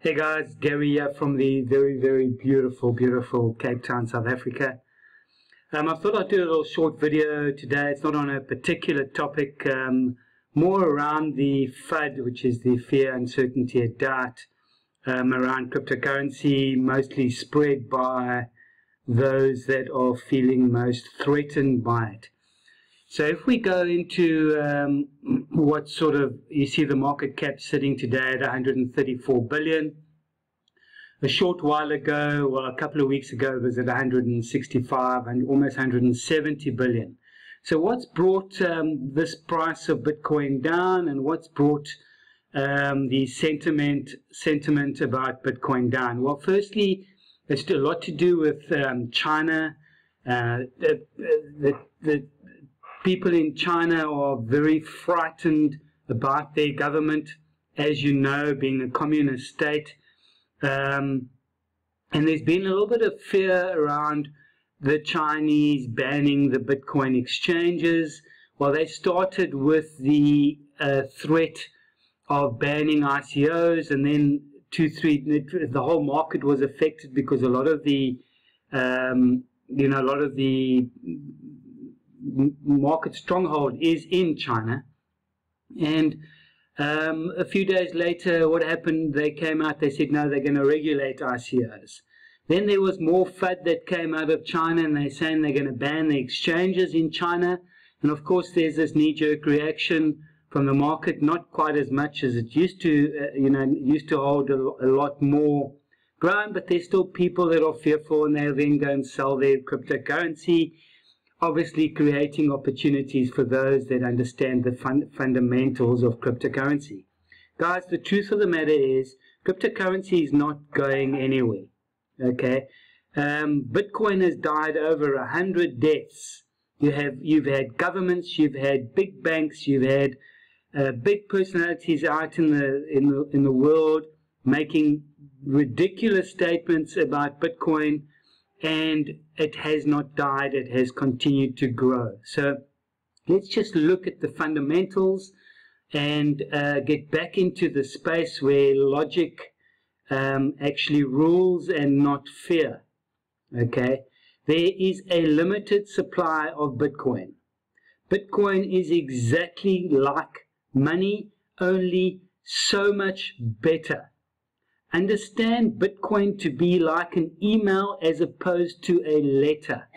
Hey guys, Gary here from the very beautiful Cape Town, South Africa. I thought I'd do a little short video today. It's not on a particular topic, more around the FUD, which is the fear, uncertainty, and doubt around cryptocurrency, mostly spread by those that are feeling most threatened by it. So if we go into what sort of, you see the market cap sitting today at 134 billion. A short while ago, well, a couple of weeks ago, it was at 165 and almost 170 billion. So what's brought this price of Bitcoin down, and what's brought the sentiment about Bitcoin down? Well, firstly, it's a lot to do with China. The people in China are very frightened about their government, as you know, being a communist state. And there's been a little bit of fear around the Chinese banning the Bitcoin exchanges. Well, they started with the threat of banning ICOs, and then the whole market was affected because a lot of the, market stronghold is in China. And a few days later, what happened? They came out, they said, no, they're going to regulate ICOs. Then there was more FUD that came out of China, and they're saying they're going to ban the exchanges in China. And of course, there's this knee-jerk reaction from the market, not quite as much as it used to, used to hold a lot more ground, but there's still people that are fearful, and they'll then go and sell their cryptocurrency, obviously creating opportunities for those that understand the fundamentals of cryptocurrency. Guys, the truth of the matter is cryptocurrency is not going anywhere. Okay, Bitcoin has died over 100 deaths. You've had governments, you've had big banks, you've had big personalities out in the world making ridiculous statements about Bitcoin. And it has not died, it has continued to grow. So let's just look at the fundamentals and get back into the space where logic actually rules and not fear. Okay, there is a limited supply of Bitcoin. Bitcoin is exactly like money, only so much better. Understand Bitcoin to be like an email as opposed to a letter.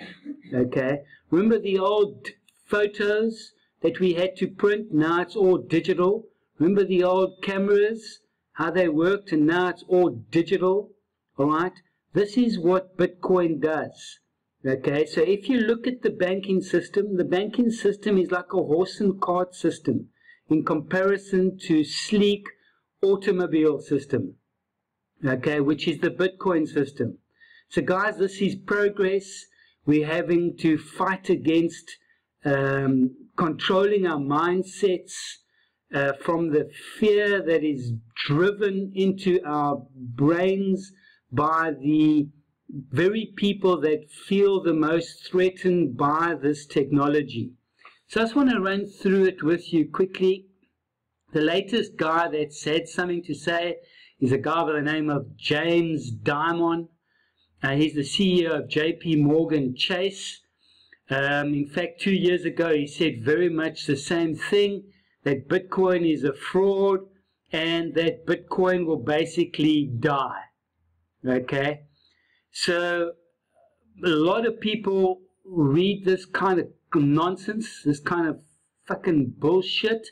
Okay, remember the old photos that we had to print? Now it's all digital. Remember the old cameras, how they worked, and now it's all digital. All right, this is what Bitcoin does. Okay, so if you look at the banking system is like a horse and cart system in comparison to sleek automobile system. Okay, which is the Bitcoin system. So guys, this is progress. We're having to fight against controlling our mindsets from the fear that is driven into our brains by the very people that feel the most threatened by this technology. So I just want to run through it with you quickly. The latest guy that's had something to say is a guy by the name of James Dimon. He's the CEO of JP Morgan Chase. In fact, 2 years ago, he said very much the same thing, that Bitcoin is a fraud and that Bitcoin will basically die. Okay? So a lot of people read this kind of nonsense, this kind of fucking bullshit,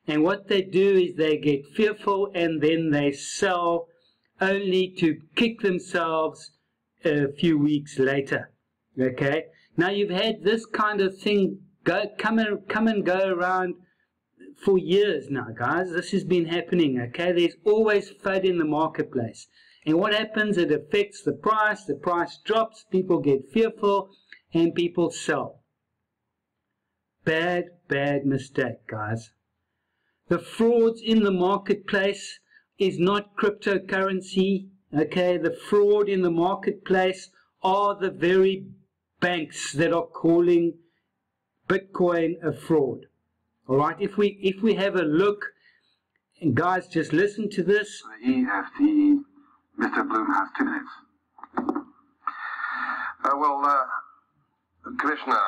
and what they do is they get fearful and then they sell only to kick themselves a few weeks later. Okay? Now you've had this kind of thing come and go around for years now, guys. This has been happening. Okay? There's always FUD in the marketplace. And what happens? It affects the price drops, people get fearful, and people sell. Bad mistake, guys. The frauds in the marketplace is not cryptocurrency. Okay, the fraud in the marketplace are the very banks that are calling Bitcoin a fraud. All right, if we have a look, and guys, just listen to this. The EFT Mr. Bloom has 2 minutes. Commissioner,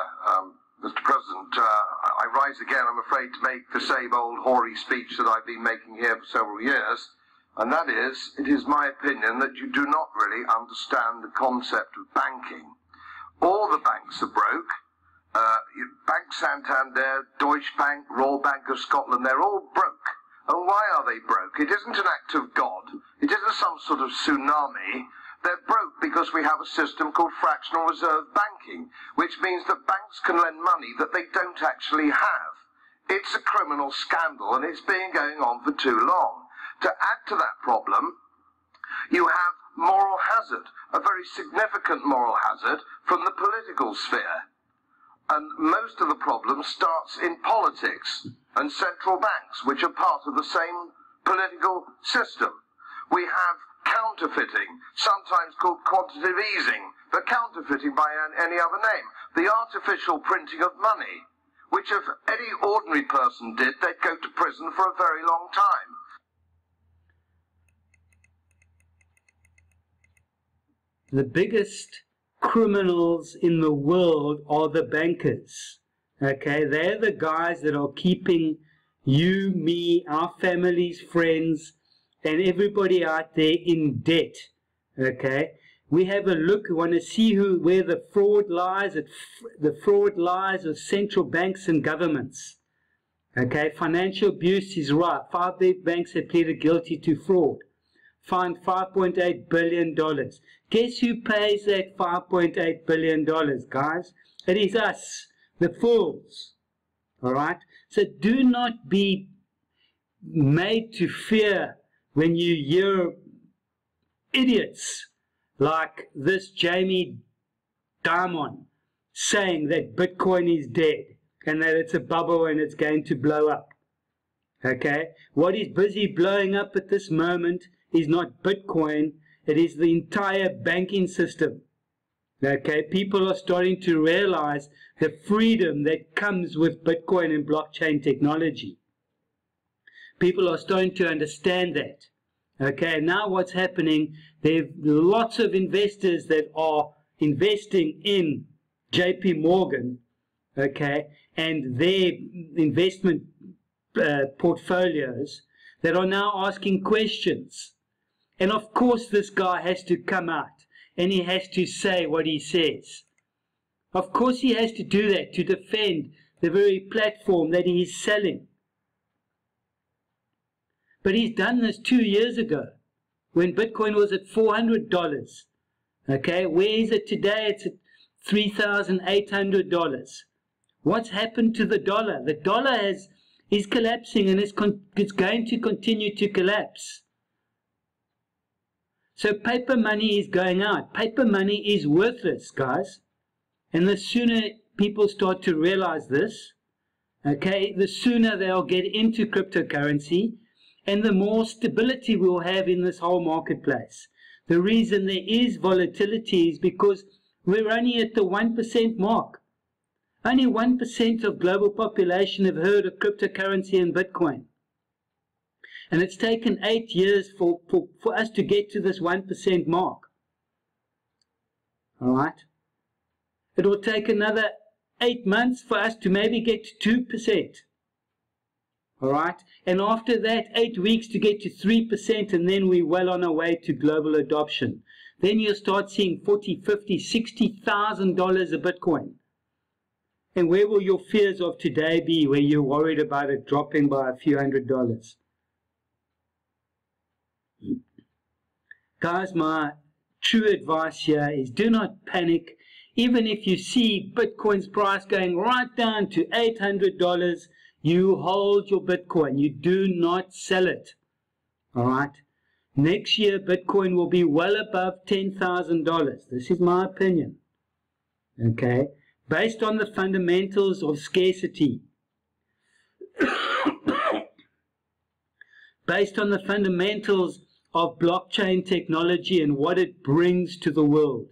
Mr. President, I rise again, I'm afraid, to make the same old hoary speech that I've been making here for several years, and that is, it is my opinion that you do not really understand the concept of banking. All the banks are broke. Bank Santander, Deutsche Bank, Royal Bank of Scotland, they're all broke. And why are they broke? It isn't an act of God. It isn't some sort of tsunami. They're broke because we have a system called fractional reserve banking, which means that banks can lend money that they don't actually have. It's a criminal scandal, and it's been going on for too long. To add to that problem, you have moral hazard, a very significant moral hazard from the political sphere. And most of the problem starts in politics and central banks, which are part of the same political system. We have counterfeiting, sometimes called quantitative easing, but counterfeiting by any other name. The artificial printing of money, which if any ordinary person did, they'd go to prison for a very long time. The biggest criminals in the world are the bankers. Okay, they're the guys that are keeping you, me, our families, friends, and everybody out there in debt. Okay, we have a look. We want to see where the fraud lies. The fraud lies with central banks and governments. Okay, financial abuse is right. 5 big banks have pleaded guilty to fraud. Fined $5.8 billion. Guess who pays that $5.8 billion, guys? It is us, the fools. All right? So do not be made to fear when you hear idiots like this Jamie Dimon saying that Bitcoin is dead and that it's a bubble and it's going to blow up. Okay? What is busy blowing up at this moment is not Bitcoin, it is the entire banking system. Okay, people are starting to realize the freedom that comes with Bitcoin and blockchain technology. People are starting to understand that. Okay, now what's happening, there are lots of investors that are investing in JP Morgan, okay, and their investment portfolios that are now asking questions. And of course this guy has to come out and he has to say what he says. Of course he has to do that to defend the very platform that he is selling. But he's done this 2 years ago when Bitcoin was at $400. Okay, where is it today? It's at $3,800. What's happened to the dollar? The dollar is collapsing and it's going to continue to collapse. So paper money is going out. Paper money is worthless, guys. And the sooner people start to realize this, okay, the sooner they'll get into cryptocurrency and the more stability we'll have in this whole marketplace. The reason there is volatility is because we're only at the 1% mark. Only 1% of global population have heard of cryptocurrency and Bitcoin. And it's taken 8 years for us to get to this 1% mark. All right? It will take another 8 months for us to maybe get to 2%. All right? And after that, 8 weeks to get to 3%, and then we're well on our way to global adoption. Then you'll start seeing $40,000, $50,000, $60,000 a Bitcoin. And where will your fears of today be where you're worried about it dropping by a few $100s? Guys, my true advice here is do not panic. Even if you see Bitcoin's price going right down to $800, you hold your Bitcoin. You do not sell it. All right? Next year, Bitcoin will be well above $10,000. This is my opinion. Okay? Based on the fundamentals of scarcity. Based on the fundamentals of blockchain technology and what it brings to the world.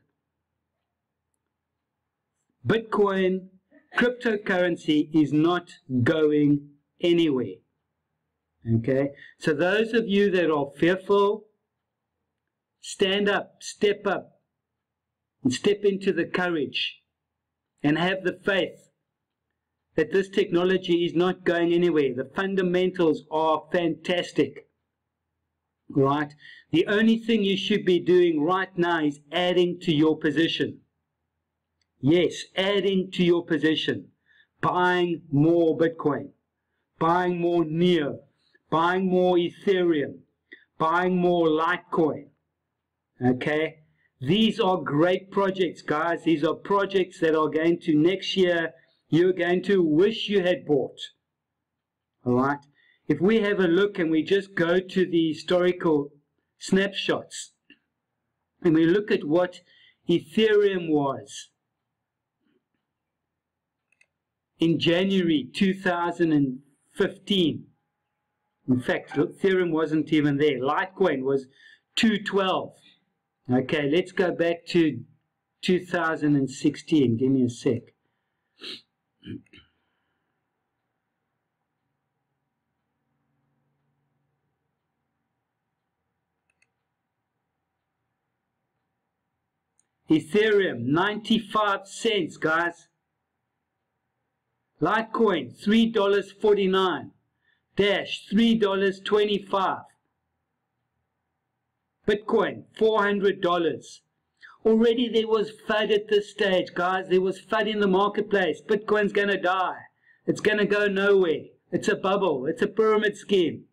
Bitcoin, cryptocurrency, is not going anywhere. Okay? So those of you that are fearful, stand up, and step into the courage and have the faith that this technology is not going anywhere. The fundamentals are fantastic, right? The only thing you should be doing right now is adding to your position. Yes, adding to your position. Buying more Bitcoin, buying more Neo, buying more Ethereum, buying more Litecoin. Okay? These are great projects, guys. These are projects that are going to, next year, you're going to wish you had bought. Alright? If we have a look and we just go to the historical snapshots and we look at what Ethereum was in January 2015. In fact, Ethereum wasn't even there. Litecoin was 212. Okay, let's go back to 2016. Give me a sec. Ethereum, 95 cents, guys. Litecoin, $3.49. Dash, $3.25. Bitcoin, $400. Already there was FUD at this stage, guys. There was FUD in the marketplace. Bitcoin's going to die. It's going to go nowhere. It's a bubble. It's a pyramid scheme.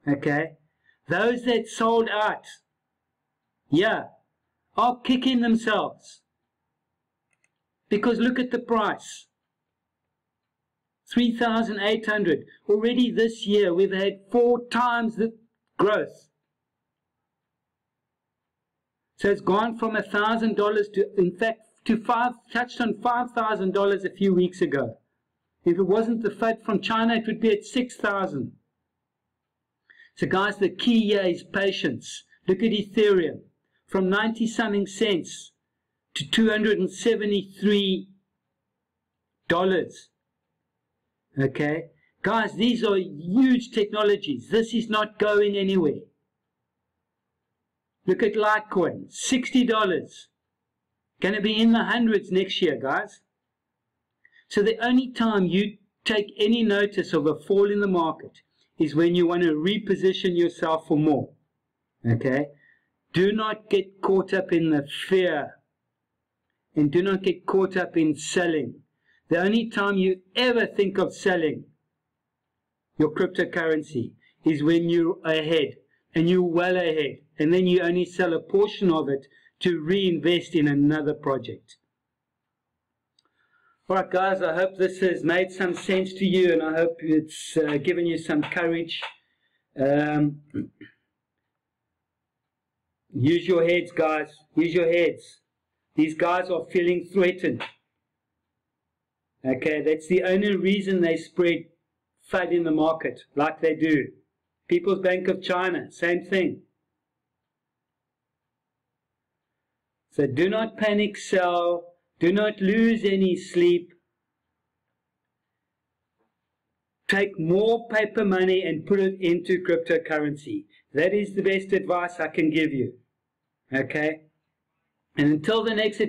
Okay? Those that sold out, yeah, are kicking themselves. Because look at the price. 3,800. Already this year we've had 4 times the growth. So it's gone from $1,000 to, in fact, touched on $5,000 a few weeks ago. If it wasn't the FUD from China, it would be at 6,000. So guys, the key here is patience. Look at Ethereum. From 90-something cents to $273. Okay? Guys, these are huge technologies. This is not going anywhere. Look at Litecoin, $60. Going to be in the hundreds next year, guys. So the only time you take any notice of a fall in the market is when you want to reposition yourself for more. Okay? Do not get caught up in the fear. And do not get caught up in selling. The only time you ever think of selling your cryptocurrency is when you're ahead. And you're well ahead. And then you only sell a portion of it to reinvest in another project. Alright guys, I hope this has made some sense to you, and I hope it's given you some courage. Use your heads, guys. Use your heads. These guys are feeling threatened. Okay, that's the only reason they spread FUD in the market like they do. People's Bank of China, same thing. So do not panic sell. Do not lose any sleep. Take more paper money and put it into cryptocurrency. That is the best advice I can give you. Okay? And until the next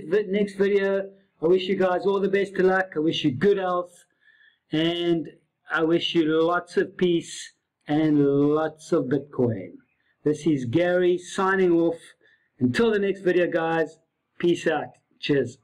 video, I wish you guys all the best of luck. I wish you good health. And I wish you lots of peace and lots of Bitcoin. This is Gary signing off. Until the next video, guys. Peace out. Cheers.